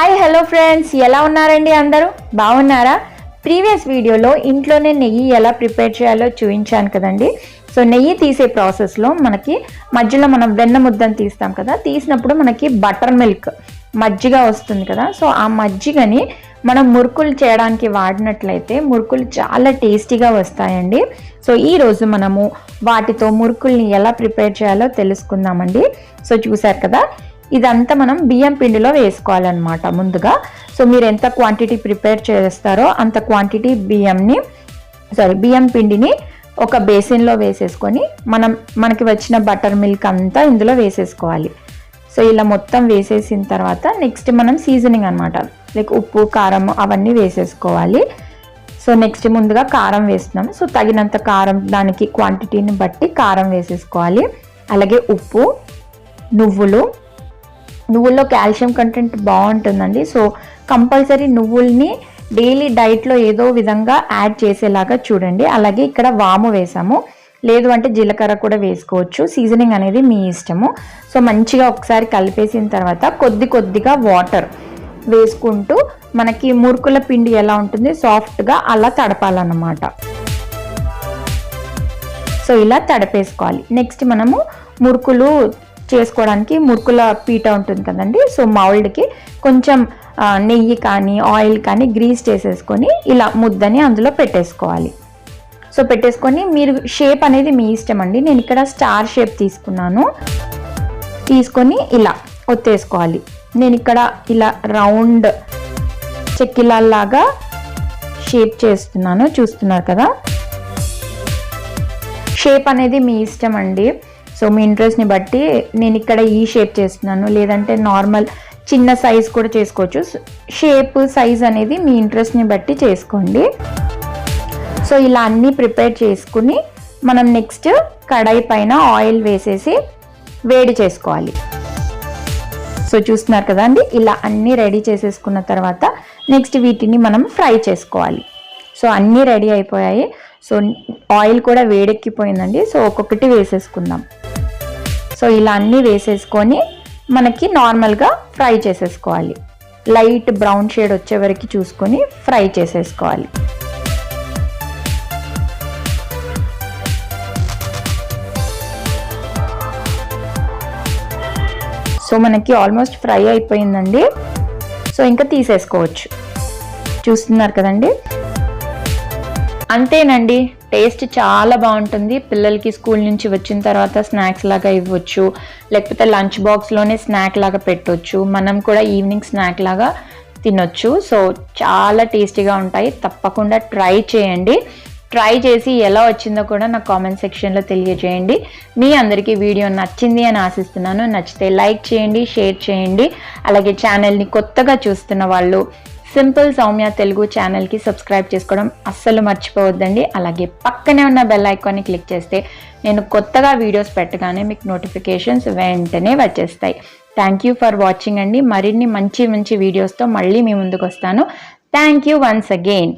Hi hello friends, ఎలా ఉన్నారండి? అందరూ బాగున్నారా? ప్రీవియస్ వీడియోలో ఇంట్లోనే నెయ్యి ఎలా ప్రిపేర్ చేయాలో చూపించాను కదండి. సో నెయ్యి తీసే ప్రాసెస్లో మనకి మధ్యలో మనం వెన్న ముద్దను తీస్తాం కదా, తీసినప్పుడు మనకి బటర్ మిల్క్ మజ్జిగ వస్తుంది కదా. సో ఆ మజ్జిగని మనం మురుకులు చేయడానికి వాడినట్లయితే మురుకులు చాలా టేస్టీగా వస్తాయండి. సో ఈరోజు మనము వాటితో మురుకుల్ని ఎలా ప్రిపేర్ చేయాలో తెలుసుకుందామండి. సో చూసారు కదా, ఇదంతా మనం బియ్యం పిండిలో వేసుకోవాలన్నమాట ముందుగా. సో మీరు ఎంత క్వాంటిటీ ప్రిపేర్ చేస్తారో అంత క్వాంటిటీ బియ్యం పిండిని ఒక బేసిన్లో వేసేసుకొని మనకి వచ్చిన బటర్ మిల్క్ అంతా ఇందులో వేసేసుకోవాలి. సో ఇలా మొత్తం వేసేసిన తర్వాత నెక్స్ట్ మనం సీజనింగ్ అనమాట, లైక్ ఉప్పు కారం అవన్నీ వేసేసుకోవాలి. సో నెక్స్ట్ ముందుగా కారం వేస్తున్నాం. సో తగినంత కారం, దానికి క్వాంటిటీని బట్టి కారం వేసేసుకోవాలి. అలాగే ఉప్పు, నువ్వుల్లో కాల్షియం కంటెంట్ బాగుంటుందండి. సో కంపల్సరీ నువ్వుల్ని డైలీ డైట్లో ఏదో విధంగా యాడ్ చేసేలాగా చూడండి. అలాగే ఇక్కడ వాము వేసాము, లేదు అంటే జీలకర్ర కూడా వేసుకోవచ్చు. సీజనింగ్ అనేది మీ ఇష్టము. సో మంచిగా ఒకసారి కలిపేసిన తర్వాత కొద్దిగా వాటర్ వేసుకుంటూ మనకి మురుకుల పిండి ఎలా ఉంటుంది సాఫ్ట్గా అలా తడపాలన్నమాట. సో ఇలా తడపేసుకోవాలి. నెక్స్ట్ మనము మురుకులు చేసుకోవడానికి మురుకుల పీట ఉంటుంది కదండి. సో మౌల్డ్కి కొంచెం నెయ్యి కానీ ఆయిల్ కానీ గ్రీస్ చేసేసుకొని ఇలా ముద్దని అందులో పెట్టేసుకోవాలి. సో పెట్టేసుకొని మీరు షేప్ అనేది మీ ఇష్టం అండి. నేను ఇక్కడ స్టార్ షేప్ తీసుకొని ఇలా ఒత్తేసుకోవాలి. నేను ఇక్కడ ఇలా రౌండ్ చెక్కిలాగా షేప్ చేస్తున్నాను, చూస్తున్నారు కదా. షేప్ అనేది మీ ఇష్టం అండి. సో మీ ఇంట్రెస్ట్ని బట్టి నేను ఇక్కడ ఈ షేప్ చేస్తున్నాను, లేదంటే నార్మల్ చిన్న సైజ్ కూడా చేసుకోవచ్చు. షేప్ సైజ్ అనేది మీ ఇంట్రెస్ట్ని బట్టి చేసుకోండి. సో ఇలా అన్నీ ప్రిపేర్ చేసుకుని మనం నెక్స్ట్ కడాయి పైన ఆయిల్ వేసేసి వేడి చేసుకోవాలి. సో చూస్తున్నారు కదా అండి, ఇలా అన్నీ రెడీ చేసేసుకున్న తర్వాత నెక్స్ట్ వీటిని మనం ఫ్రై చేసుకోవాలి. సో అన్నీ రెడీ అయిపోయాయి. సో ఆయిల్ కూడా వేడెక్కిపోయిందండి. సో ఒక్కొక్కటి వేసేసుకుందాం. సో ఇలా అన్నీ వేసేసుకొని మనకి నార్మల్గా ఫ్రై చేసేసుకోవాలి. లైట్ బ్రౌన్ షేడ్ వచ్చే వరకు చూసుకొని ఫ్రై చేసేసుకోవాలి. సో మనకి ఆల్మోస్ట్ ఫ్రై అయిపోయిందండి. సో ఇంకా తీసేసుకోవచ్చు. చూస్తున్నారు కదండి, అంతేనండి. టేస్ట్ చాలా బాగుంటుంది. పిల్లలకి స్కూల్ నుంచి వచ్చిన తర్వాత స్నాక్స్ లాగా ఇవ్వచ్చు, లేకపోతే లంచ్ బాక్స్లోనే స్నాక్ లాగా పెట్టవచ్చు. మనం కూడా ఈవినింగ్ స్నాక్ లాగా తినొచ్చు. సో చాలా టేస్టీగా ఉంటాయి. తప్పకుండా ట్రై చేయండి. ట్రై చేసి ఎలా వచ్చిందో కూడా నాకు కామెంట్ సెక్షన్లో తెలియజేయండి. మీ అందరికీ వీడియో నచ్చింది అని ఆశిస్తున్నాను. నచ్చితే లైక్ చేయండి, షేర్ చేయండి. అలాగే ఛానల్ని కొత్తగా చూస్తున్న వాళ్ళు సింపుల్ సౌమ్య తెలుగు ఛానల్కి సబ్స్క్రైబ్ చేసుకోవడం అస్సలు మర్చిపోవద్దండి. అలాగే పక్కనే ఉన్న బెల్ ఐకాన్ని క్లిక్ చేస్తే నేను కొత్తగా వీడియోస్ పెట్టగానే మీకు నోటిఫికేషన్స్ వెంటనే వచ్చేస్తాయి. థ్యాంక్ యూ ఫర్ వాచింగ్ అండి. మరిన్ని మంచి వీడియోస్తో మళ్ళీ మీ ముందుకు వస్తాను. Thank you once again.